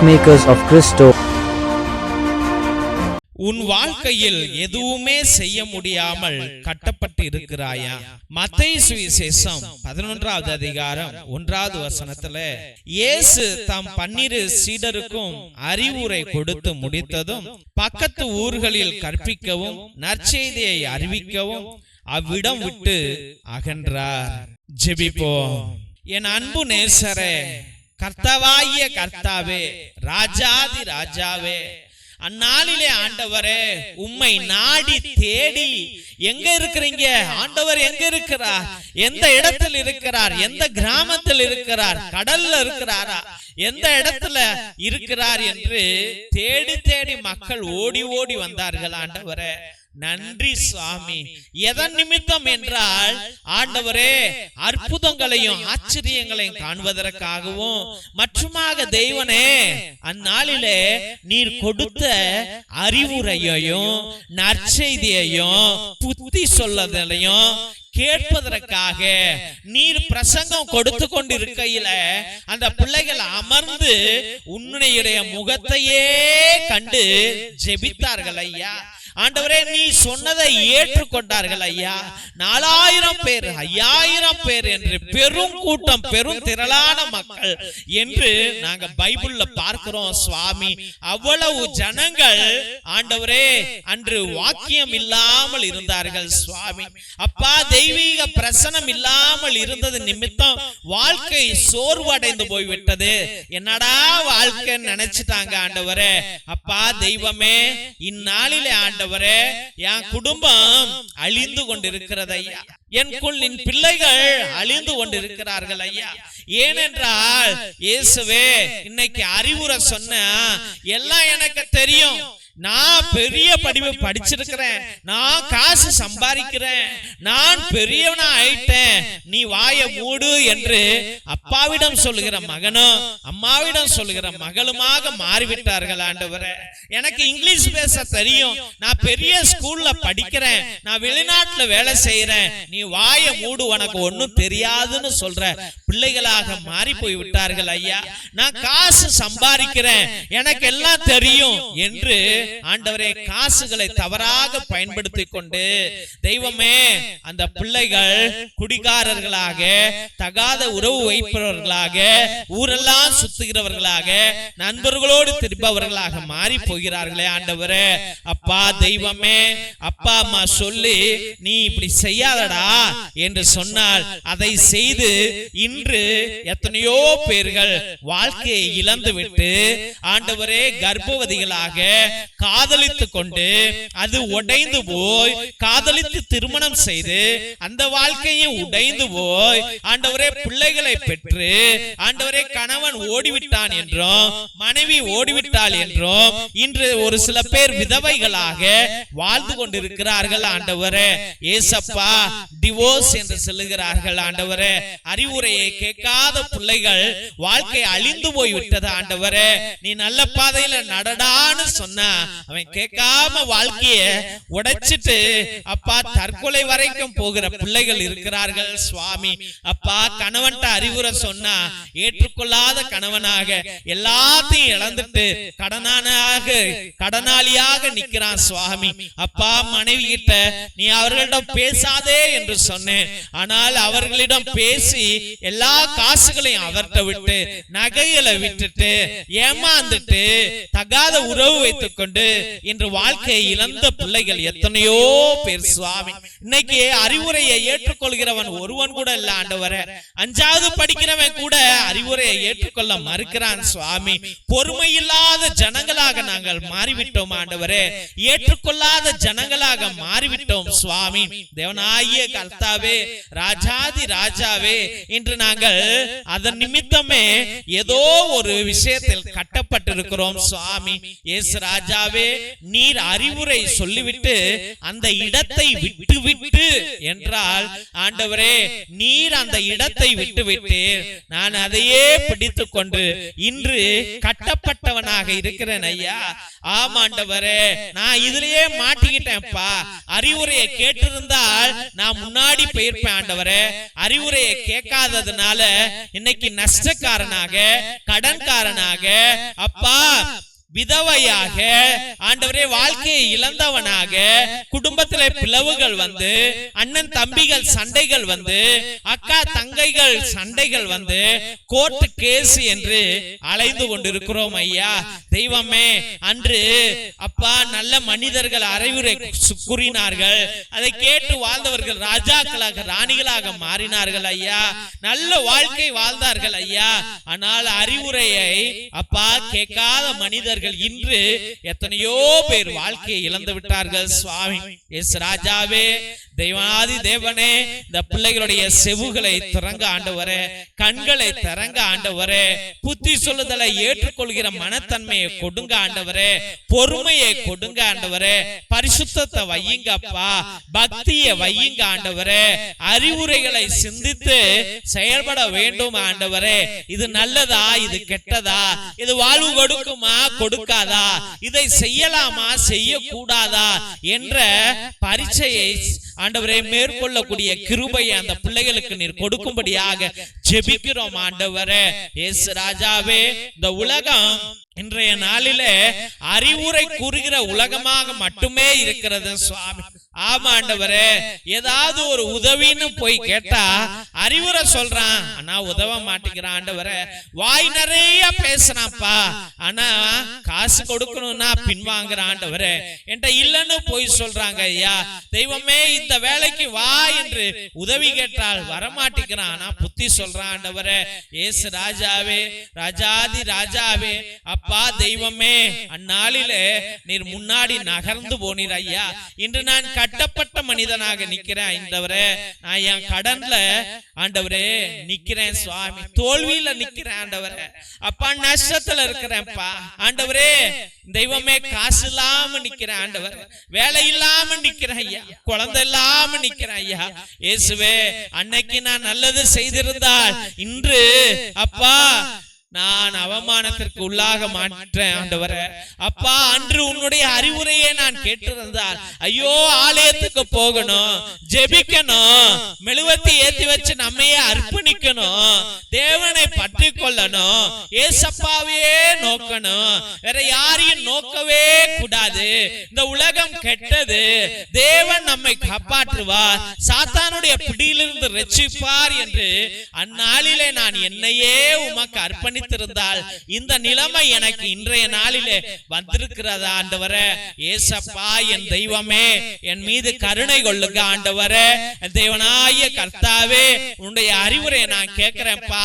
Peacemakers of Christo. உன் வாழ்க்கையில் எதுவுமே செய்ய முடியாமல் கட்டப்பட்டு இருக்கிறாயா? மத்தேயு சுவிசேஷம் 11வது அதிகாரம் 1வது வசனத்துல இயேசு தம் 12 சீடருக்கும் அறிவுரை கொடுத்து முடித்ததும் பக்கத்து ஊர்களில் கற்பிக்கவும் நற்செய்தியை அறிவிக்கவும் அவ்விடம் விட்டு அகன்றார். ஜெபிப்போம். என் அன்பு நேசரே, கர்த்தாவாகிய கர்த்தாவே, ராஜாதி ராஜாவே, அந்நாளிலே ஆண்டவரே உம்மை நாடி தேடி எங்க இருக்கிறீங்க ஆண்டவர்? எங்க இருக்கிறார்? எந்த இடத்தில் இருக்கிறார்? எந்த கிராமத்தில் இருக்கிறார்? கடல்ல இருக்கிறாரா? எந்த இடத்துல இருக்கிறார் என்று தேடி தேடி மக்கள் ஓடி ஓடி வந்தார்கள். ஆண்டவரே நன்றி சுவாமி. எதன் நிமித்தம் என்றால் ஆண்டவரே அற்புதங்களையும் ஆச்சரியங்களையும் காண்பதற்காகவும் மற்றுமாக தெய்வனே அந்நாளிலே நீர் கொடுத்த அறிவுரையையும் நற்செய்தியையும் புத்தி சொல்லதையும் கேட்பதற்காக நீர் பிரசங்கம் கொடுத்து கொண்டிருக்கையில அந்த பிள்ளைகள் அமர்ந்து உன்னுடைய முகத்தையே கண்டு ஜெபித்தார்கள் ஐயா. ஆண்டவரே நீ சொன்னதை ஏற்றுக்கொண்டார்கள் ஐயா. 4000 பேர் 5000 பேர் என்று பெரும் கூட்டம், பெரும் திரளான மக்கள் என்று நாங்க பைபிள்ல பார்க்கிறோம் சுவாமி. அவ்வளவு ஜனங்கள் ஆண்டவரே அன்று வாக்கியம் இல்லாமல் இருந்தார்கள் சுவாமி. அப்பா தெய்வீக பிரசனம் இல்லாமல் இருந்தது நிமித்தம் வாழ்க்கை சோர்வடைந்து போய்விட்டது. என்னடா வாழ்க்கை நினைச்சிட்டாங்க ஆண்டவரே. அப்பா தெய்வமே இந்நாளிலே ஆண்டவரே என் குடும்பம் அழிந்து கொண்டிருக்கிறது ஐயா. என் பிள்ளைகள் அழிந்து கொண்டிருக்கிறார்கள் ஐயா. ஏனென்றால் இயேசுவே இன்னைக்கு அறிவுரை சொன்ன எல்லாம் எனக்கு தெரியும். நான் பெரிய படிப்பு படிச்சிருக்கிறேன், நான் காசு சம்பாதிக்கிறேன், நான் பெரியவனா ஆயிட்டேன், நீ வாயை மூடு என்று அப்பாவிடம் சொல்லுகிற மகனும் அம்மாவிடம் சொல்லுகிற மகளுமாக மாறிவிட்டார்கள் ஆண்டவரே. எனக்கு இங்கிலீஷ் பேச தெரியும், நான் பெரிய ஸ்கூல்ல படிக்கிறேன், நான் வெளிநாட்டுல வேலை செய்யறேன், நீ வாயை மூடு, உனக்கு ஒன்னும் தெரியாதுன்னு சொல்ற பிள்ளைகளாக மாறி போய் விட்டார்கள் ஐயா. நான் காசு சம்பாதிக்கிறேன், எனக்கு எல்லாம் தெரியும் என்று ஆண்டவரே காசுகளை தவறாக பயன்படுத்தி கொண்டு தெய்வமே அந்த பிள்ளைகள் குடிகாரர்களாக, தகாத உறவு வைப்பவர்களாக, ஊரெல்லாம் சுத்துகிறவர்களாக, நண்பர்களோடு திருப்பவர்களாக மாறி போகிறார்களே ஆண்டவரே. அப்பா தெய்வமே, அப்பா அம்மா சொல்லி நீ இப்படி செய்யாதடா என்று சொன்னால் அதை செய்து இன்று எத்தனையோ பேர்கள் வாழ்க்கையை இழந்து விட்டு ஆண்டவரே கர்ப்பவதிகளாக காதலித்து கொண்டு அது உடைந்து போய் காதலித்து திருமணம் செய்து அந்த வாழ்க்கையை உடைந்து போய் ஆண்டவரே பிள்ளைகளை பெற்று ஆண்டவரே கணவன் ஓடிவிட்டான் என்றும் மனைவி ஓடிவிட்டாள் என்றும் இன்று ஒரு சில பேர் விதவைகளாக வாழ்ந்து கொண்டிருக்கிறார்கள் ஆண்டவரே. ஏசப்பா டிவோர்ஸ் என்று சொல்லுகிறார்கள் ஆண்டவரே. அறிவுரையை கேட்காத பிள்ளைகள் வாழ்க்கை அழிந்து போய் விட்டது ஆண்டவரே. நீ நல்ல பாதையில நடடான்னு சொன்ன அவன் கேட்காம வாழ்க்கைய உடைச்சிட்டு அப்பா தற்கொலை வரைக்கும் போகிற பிள்ளைகள் இருக்கிறார்கள் சுவாமி. அப்பா கணவன்ட்ட அறிவுரை சொன்னா ஏற்றுக்கொள்ளாத கணவனாக எல்லாத்தையும் இழந்துட்டு கடனாளியாக நிக்கிறான் சுவாமி. அப்பா மனைவி கிட்ட நீ அவர்களிடம் பேசாதே என்று சொன்னேன், ஆனால் அவர்களிடம் பேசி எல்லா காசுகளையும் அவர்கிட்ட விட்டு நகைகளை விட்டுட்டு ஏமாந்துட்டு தகாத உறவு வைத்துக் கொண்டு இன்று வாழ்க்கையை இழந்த பிள்ளைகள் எத்தனையோ பேர் சுவாமி. இன்னைக்கு அறிவுரையை ஏற்றுக்கொள்கிறவன் ஒருவன் கூட இல்ல ஆண்டவரே. 5வது படிக்கிறவன் கூட அறிவுரையை ஏற்றுக்கொள்ள மறுக்கிறான் சுவாமி. பொறுமை இல்லாத ஜனங்களாக நாங்கள் மாறிவிட்டோம் ஆண்டவரே. ஏற்றுக்கொள்ளாத ஜனங்களாக மாறிவிட்டோம் சுவாமி. தேவனாகிய கர்த்தாவே, ராஜாதி ராஜாவே, இன்று நாங்கள் அதன் நிமித்தமே ஏதோ ஒரு விஷயத்தில் கட்டப்பட்டிருக்கிறோம் சுவாமி. இயேசு ராஜாவே நீர் அறிவுரை சொல்லிவிட்டு அந்த இடத்தை விட்டு என்றால் ஆண்டவரே நீர் அந்த இடத்தை விட்டு விட்டீர், நான் அதையே பிடித்து கொண்டு இன்று கட்டப்பட்டவனாக இருக்கிறேன் ஐயா. ஆமாண்டவரே, நான் இதுலயே மாட்டிக்கிட்டேன்ப்பா. அறிவுரையை கேட்டிருந்தால் நான் முன்னாடி போயிருப்பேன் ஆண்டவரே. அறிவுரையை கேட்காததுனால இன்னைக்கு நஷ்டக்காரனாக, கடன்காரனாக, அப்பா விதவையாக, ஆண்டவரே வாழ்க்கையை இழந்தவனாக, குடும்பத்திலே பிளவுகள் வந்து, அண்ணன் தம்பிகள் சண்டைகள் வந்து, அக்கா தங்கைகள் சண்டைகள் வந்து, கோர்ட் கேஸ் என்று அலைந்து கொண்டிருக்கிறோம் ஐயா. தெய்வமே, அன்று அப்பா நல்ல மனிதர்கள் அறிவுரை கூறினார்கள். அதை கேட்டு வாழ்ந்தவர்கள் ராஜாக்களாக, ராணிகளாக மாறினார்கள் ஐயா. நல்ல வாழ்க்கை வாழ்ந்தார்கள் ஐயா. ஆனால் அறிவுரையை அப்பா கேட்காத மனிதர்கள் இன்று எத்தனையோ பேர் வாழ்க்கையை இழந்து விட்டார்கள் சுவாமி. எஸ் ராஜாவே, தெய்வாதி தேவனே, இந்த பிள்ளைகளுடைய செவுகளை திறங்க ஆண்டவரே, கண்களை திறங்க ஆண்டவரே, புத்தி சொல்லுதலை ஏற்றுக்கொள்கிற மனத்தன்மையை கொடுங்க ஆண்டவரே, பொறுமையை கொடுங்க ஆண்டவரே, பரிசுத்தத்தை வையுங்கப்பா, பக்தியை வையுங்க ஆண்டவரே, அறிவுரைகளை சிந்தித்து செயல்பட வேண்டும் ஆண்டவரே. இது நல்லதா, இது கெட்டதா, இது வாழ்வு கொடுக்குமா கொடுக்காதா, இதை செய்யலாமா செய்யக்கூடாதா என்ற பரீட்சையை ஆண்டவரே மேற்கொள்ளக்கூடிய கிருபையை அந்த பிள்ளைகளுக்கு நீர் கொடுக்கும்படியாக ஜெபிக்கிறோம் ஆண்டவரே. இயேசு ராஜாவே, இந்த உலகம் இன்றைய நாளிலே அறிவுரை கூறுகிற உலகமாக மட்டுமே இருக்கிறது சுவாமி. ஆமா ஆண்டவரே, ஏதாவது ஒரு உதவின்னு போய் கேட்டா அறிவுரை சொல்றான், ஆனா உதவ மாட்டேங்கிறான் ஆண்டவரே. வாய் நிறைய பேசுறான்ப்பா, ஆனா காசு கொடுக்கணும்னா பின்வாங்குறான் ஆண்டவரே. என்கிட்ட இல்லன்னு போய் சொல்றாங்க ஐயா. தெய்வமே, இந்த வேலைக்கு வா என்று உதவி கேட்டால் வரமாட்டேங்கிறான், ஆனா புத்தி சொல்றான் ஆண்டவரே. இயேசு ராஜாவே, ராஜாதி ராஜாவே, அப்பா தெய்வமே, அந்நாளிலே நீர் முன்னாடி நகர்ந்து போனீர் ஐயா. இன்று நான் கட்டப்பட்ட மனிதனாக நிக்கிறேன் ஆண்டவரே. நான் என் கடன்ல ஆண்டவரே நிக்கிறேன் சுவாமி, தோல்வியில நிக்கிறேன் ஆண்டவரே. அப்பா நஷ்டத்துல இருக்கிறேன்ப்பா ஆண்டவரே. தெய்வமே, காசு இல்லாம நிக்கிறேன் ஆண்டவரே, வேலை இல்லாம நிக்கிறேன் ஐயா, குழந்தை இல்லாம நிக்கிறேன் ஐயா. இயேசுவே, அன்னைக்கு நான் நல்லது செய்திருந்தால் இன்று அப்பா நான் அவமானத்திற்கு உள்ளாக மாட்டேன் ஆண்டவரே. அப்பா, அன்று உன்னுடைய அறிவுரையை நான் கேட்டிருந்தால் ஐயோ, ஆலயத்துக்கு போகணும், ஜெபிக்கணும், மெழுவத்தி ஏத்தி வச்சு நம்மையே அர்ப்பணிக்கணும், தேவனை பற்றி கொள்ளணும், ஏசப்பாவையே நோக்கணும், வேற யாரையும் நோக்கவே கூடாது. இந்த உலகம் கெட்டது, தேவன் நம்மை காப்பாற்றுவார், சாத்தானுடைய பிடியிலிருந்து ரட்சிப்பார் என்று அந்நாளிலே நான் என்னையே உமக்கு அர்ப்பணி இந்த நிலைமை எனக்கு இன்றைய நாளிலே வந்திருக்கிறதா ஆண்டவரே. ஏசப்பா, என் தெய்வமே, என் மீது கருணை கொள்ளுங்க ஆண்டவரே. தேவனாய கர்த்தாவே, உன்னுடைய அறிவுரை நான் கேட்கிறேன்ப்பா,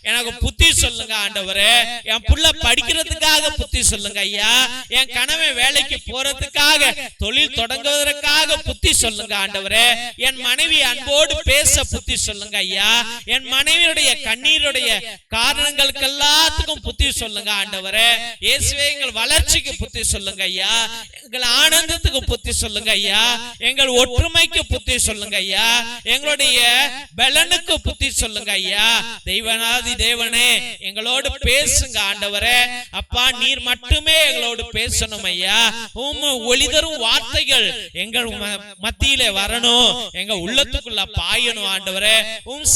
எனக்கு புத்தி சொல்லுங்க ஆண்டவரே. என் புள்ள படிக்கிறதுக்காக புத்தி சொல்லுங்க ஐயா, என் கணவன் வேலைக்கு போறதுக்காக, தொழில் தொடங்குவதற்காக புத்தி சொல்லுங்க ஆண்டவரே. என் மனைவி அன்போடு பேச புத்தி சொல்லுங்க ஐயா. என் மனைவியுடைய கண்ணீருடைய காரணங்களுக்கெல்லாம் எல்லாத்துக்கும் புத்தி சொல்லுங்க ஆண்டவரே. இயேசுவே, எங்கள் வளர்ச்சிக்கு புத்தி சொல்லுங்க ஐயா, எங்கள் ஆனந்தத்துக்கு புத்தி சொல்லுங்க ஐயா, எங்கள் ஒற்றுமைக்கு புத்தி சொல்லுங்க ஐயா, எங்களுடைய பலனுக்கு புத்தி சொல்லுங்க ஐயா. தெய்வனாதி தேவனே, எங்களோடு பேசுங்க ஆண்டவரே. அப்பா, நீர் மட்டுமே எங்களோடு பேசணும் ஐயா. ஒளிதரும் வார்த்தைகள் எங்கள் மத்தியிலே வரணும், எங்க உள்ளத்துக்குள்ள பாயணும் ஆண்டவரே.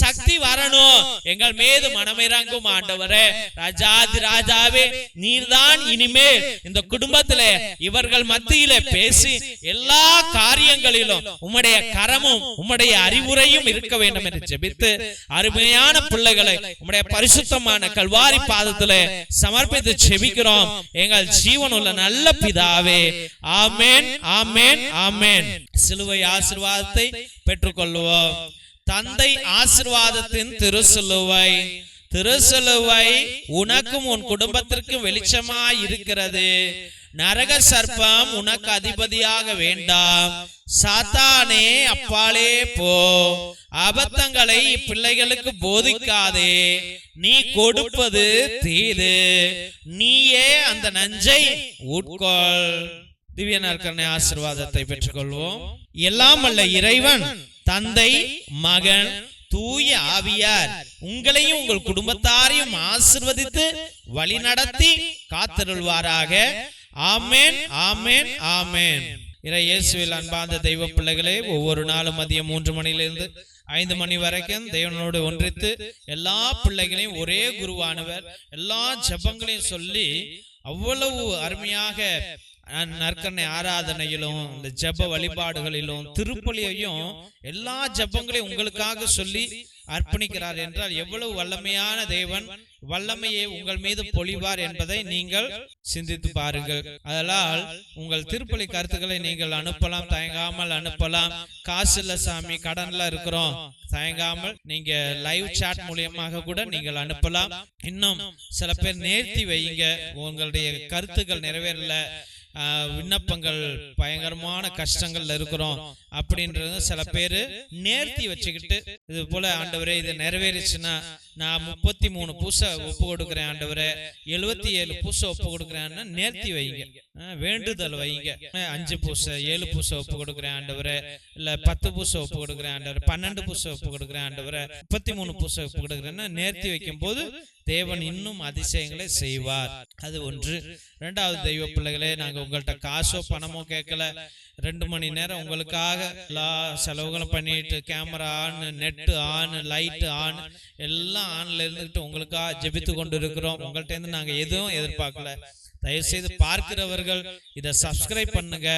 சக்தி வரணும், எங்கள் மீது மனமிறங்கும் ஆண்டவரே. ராஜாதி ராஜாவே, நீர்தான் இனிமேல் இந்த குடும்பத்திலே இவர்கள் மத்தியிலே பேசி எல்லா காரியங்களிலும் உம்முடைய கரமும் உம்முடைய அறிவுரையும் இருக்க வேண்டும் என்று ஜெபித்து அருமையான பிள்ளைகளை உம்முடைய பரிசுத்தமான கல்வாரி பாதத்திலே சமர்ப்பித்து ஜெபிக்கிறோம் எங்கள் ஜீவனுள்ள நல்ல பிதாவே. ஆமென், ஆமென், ஆமென். சிலுவை ஆசீர்வாதத்தை பெற்றுக்கொள்வோம். தந்தை ஆசீர்வாதத்தின் திருசிலுவை, திருசிலுவை உனக்கும் உன் குடும்பத்திற்கும் வெளிச்சமாய் இருக்கிறது. நரக சர்ப்பம் உனக்கு அதிபதியாக வேண்டாம். சாத்தானே, அப்பாலே போ. அபத்தங்களை பிள்ளைகளுக்கு போதிக்காதே. நீ கொடுப்பது தீது, நீயே அந்த நஞ்சை உட்கொள். திவ்ய நற்கருணை ஆசீர்வாதத்தை பெற்றுக்கொள்வோம். எல்லாம் வல்ல இறைவன், தந்தை, மகன், தூய ஆவியார் உங்களையும் உங்கள் குடும்பத்தாரையும் ஆசீர்வதித்து வழி நடத்தி காத்தருள்வாராக. ஆமென், ஆமென், ஆமென். இயேசுவில் அன்பார்ந்த தெய்வ பிள்ளைகளே, ஒவ்வொரு நாளும் மதியம் 3 மணியிலிருந்து 5 மணி வரைக்கும் தேவனோடு ஒன்றித்து எல்லா பிள்ளைகளையும் ஒரே குருவானவர் எல்லா ஜெபங்களையும் சொல்லி அவ்வளவு அருமையாக நற்கருணை ஆராதனையிலும் இந்த ஜெப வழிபாடுகளிலும் திருப்பலியையும் எல்லா ஜெபங்களையும் உங்களுக்காக சொல்லி அர்ப்பணிக்கிறார் என்றால் எவ்வளவு வல்லமையான தேவன் வல்லமையை உங்கள் மீது பொழிவார் என்பதை நீங்கள் சிந்தித்து பாருங்கள். அதனால் உங்கள் திருப்பலி கருத்துக்களை நீங்கள் அனுப்பலாம், தயங்காமல் அனுப்பலாம். காசு இல்ல சாமி, கடன்ல இருக்கிறோம், தயங்காமல் நீங்க லைவ் சாட் மூலியமாக கூட நீங்கள் அனுப்பலாம். இன்னும் சில பேர் நேர்த்தி வைங்க, உங்களுடைய கருத்துக்கள் நிறைவேறல, விண்ணப்பங்கள் பயங்கரமான கஷ்டங்கள்ல இருக்கிறோம் அப்படின்றது சில பேரு நேர்த்தி வச்சுக்கிட்டு இது போல ஆண்டவரே இது நிறைவேறிச்சுன்னா நான் 33 பூசை ஒப்பு கொடுக்குறேன் ஆண்டவரே, 77 பூசை ஒப்பு கொடுக்குறேன்னு நேர்த்தி வைங்க, வேண்டுதல் வைங்க. 5 பூசை 7 பூசை ஒப்பு கொடுக்குறேன் ஆண்டவரே, இல்ல 10 பூசை ஒப்பு கொடுக்குறேன் ஆண்டவரே, 12 பூசை ஒப்பு கொடுக்குறேன் ஆண்டவரே, 33 பூசை ஒப்பு கொடுக்குறேன்னு நேர்த்தி வைக்கும் போது தேவன் இன்னும் அதிசயங்களை செய்வார். அது ஒன்று. 2வது தெய்வ பிள்ளைகளே, நாங்க உங்கள்கிட்ட காசோ பணமோ கேட்கல. 2 மணி நேரம் உங்களுக்காக எல்லா செலவுகளும் பண்ணிட்டு camera on, net on, light on, எல்லாம் ஆன்ல இருந்துகிட்டு உங்களுக்காக ஜெபித்து கொண்டு இருக்கிறோம். உங்கள்கிட்ட இருந்து நாங்க எதுவும் எதிர்பார்க்கல. தயவுசெய்து பார்க்கிறவர்கள் இதை சப்ஸ்கிரைப் பண்ணுங்க,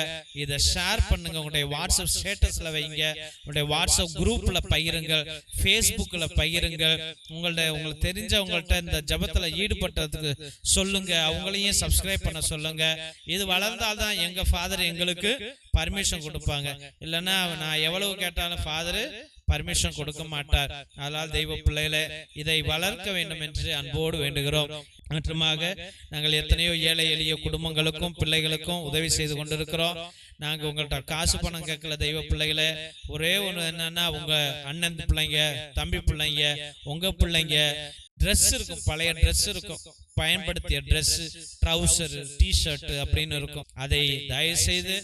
இதை ஷேர் பண்ணுங்க, உங்களுடைய வாட்ஸ்அப் ஸ்டேட்டஸ்ல வைங்க, உங்களுடைய வாட்ஸ்அப் குரூப்ல பகிருங்கள், ஃபேஸ்புக்ல பகிருங்கள். உங்களுக்கு தெரிஞ்சவங்கள்ட்ட இந்த ஜபத்துல ஈடுபட்டதுக்கு சொல்லுங்க, அவங்களையும் சப்ஸ்கிரைப் பண்ண சொல்லுங்க. இது வளர்ந்தால்தான் எங்க ஃபாதர் எங்களுக்கு பர்மிஷன் கொடுப்பாங்க. இல்லைன்னா நான் எவ்வளவு கேட்டாலும் ஃபாதர் பர்மிஷன் கொடுக்க மாட்டார். அதனால் தெய்வ பிள்ளைகளே, இதை வளர்க்க வேண்டும் என்று அன்போடு வேண்டுகிறோம். மற்றுமாக நாங்கள் எத்தனையோ ஏழை எளிய குடும்பங்களுக்கும் பிள்ளைகளுக்கும் உதவி செய்து கொண்டிருக்கிறோம். நாங்க உங்கள்கிட்ட காசு பணம் கேட்கல தெய்வ பிள்ளைகளே. ஒரே ஒண்ணு என்னன்னா, உங்க அண்ணன் பிள்ளைங்க, தம்பி பிள்ளைங்க, உங்க பிள்ளைங்க ட்ரெஸ் இருக்கும், பழைய ட்ரெஸ் இருக்கும், பயன்படுத்திய ட்ரெஸ், ட்ரௌசர், டிஷர்ட் அப்படின்னு இருக்கும். அதை தயவு செய்து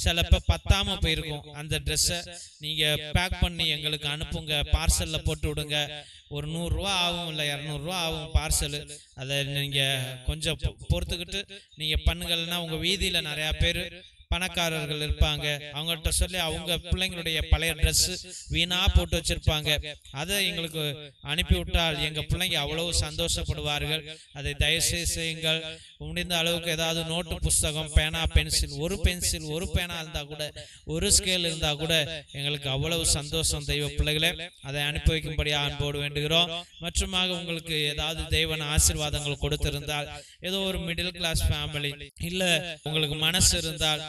சிலப்ப பத்தாம போயிருக்கும், அந்த ட்ரெஸ்ஸை நீங்க பேக் பண்ணி எங்களுக்கு அனுப்புங்க, பார்சல்ல போட்டு விடுங்க. ஒரு 100 ரூபா ஆகும், இல்லை 200 ரூபா ஆகும் பார்சல். அதை நீங்க கொஞ்சம் பொறுத்துக்கிட்டு நீங்க பண்ணுங்கன்னா, உங்க வீதியில நிறைய பேர் பணக்காரர்கள் இருப்பாங்க, அவங்கள்ட்ட சொல்லி அவங்க பிள்ளைங்களுடைய பழைய ட்ரெஸ் வீணா போட்டு வச்சிருப்பாங்க, அதை எங்களுக்கு அனுப்பிவிட்டால் எங்க பிள்ளைங்க அவ்வளவு சந்தோஷப்படுவார்கள். அதை தயவுசெய்து செய்யுங்கள். முடிந்த அளவுக்கு ஏதாவது நோட்டு புஸ்தகம், பேனா, பென்சில், ஒரு பென்சில், ஒரு பேனா இருந்தா கூட, ஒரு ஸ்கேல் இருந்தா கூட எங்களுக்கு அவ்வளவு சந்தோஷம் தெய்வ பிள்ளைகளே. அதை அனுப்பி வைக்கும்படியா அன்போடு வேண்டுகிறோம். மற்றுமாக உங்களுக்கு ஏதாவது தெய்வன ஆசீர்வாதங்கள் கொடுத்திருந்தால், ஏதோ ஒரு மிடில் கிளாஸ் ஃபேமிலி, இல்ல உங்களுக்கு மனசு இருந்தால்,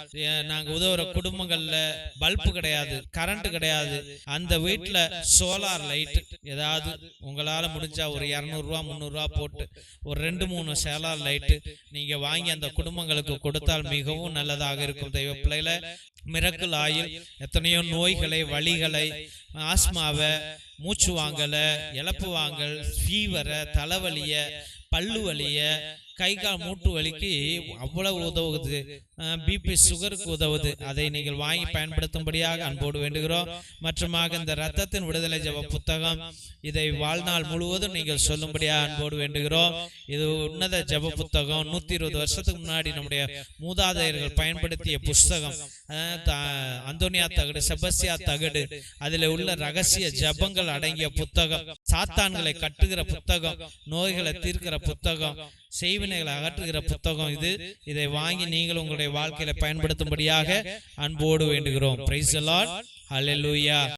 நாங்க உதவுற குடும்பங்கள்ல பல்பு கிடையாது, கரண்ட் கிடையாது, அந்த வீட்டுல சோலார் லைட் ஏதாவது உங்களால முடிஞ்சா ஒரு 200 ரூபா 300 ரூபா போட்டு ஒரு 2-3 சோலார் லைட் நீங்க வாங்கி அந்த குடும்பங்களுக்கு கொடுத்தால் மிகவும் நல்லதாக இருக்கும் தெய்வ பிள்ளைகளை. மிரக்கல் ஆயில் எத்தனையோ நோய்களை, வலிகளை, ஆஸ்மாவை, மூச்சு வாங்கல, இழப்பு வாங்கல், ஃபீவரை, தலைவலிய, பல்லு வலிய, கை கால் மூட்டு வலிக்கு அவ்வளவு உதவுது, பிபி சுகருக்கு உதவுது. அதை நீங்கள் வாங்கி பயன்படுத்தும்படியாக அன்போடு வேண்டுகிறோம். மற்றுமாக இந்த இரத்தத்தின் விடுதலை ஜெப புத்தகம், இதை வாழ்நாள் முழுவதும் நீங்கள் சொல்லும்படியாக அன்போடு வேண்டுகிறோம். இது உன்னத ஜெப புத்தகம். 120 வருஷத்துக்கு முன்னாடி நம்முடைய மூதாதையர்கள் பயன்படுத்திய புஸ்தகம். அந்தோனியா தகடு, செபஸ்தியா தகடு, அதில் உள்ள ரகசிய ஜபங்கள் அடங்கிய புத்தகம், சாத்தான்களை கட்டுகிற புத்தகம், நோய்களை தீர்க்கிற புத்தகம், செய்வினைகளை அகற்றுகிற புத்தகம் இது. இதை வாங்கி நீங்கள் உங்களுடைய வாழ்க்கையில பயன்படுத்தும்படியாக அன்போடு வேண்டுகிறோம். Praise the Lord. ஹல்லேலூயா.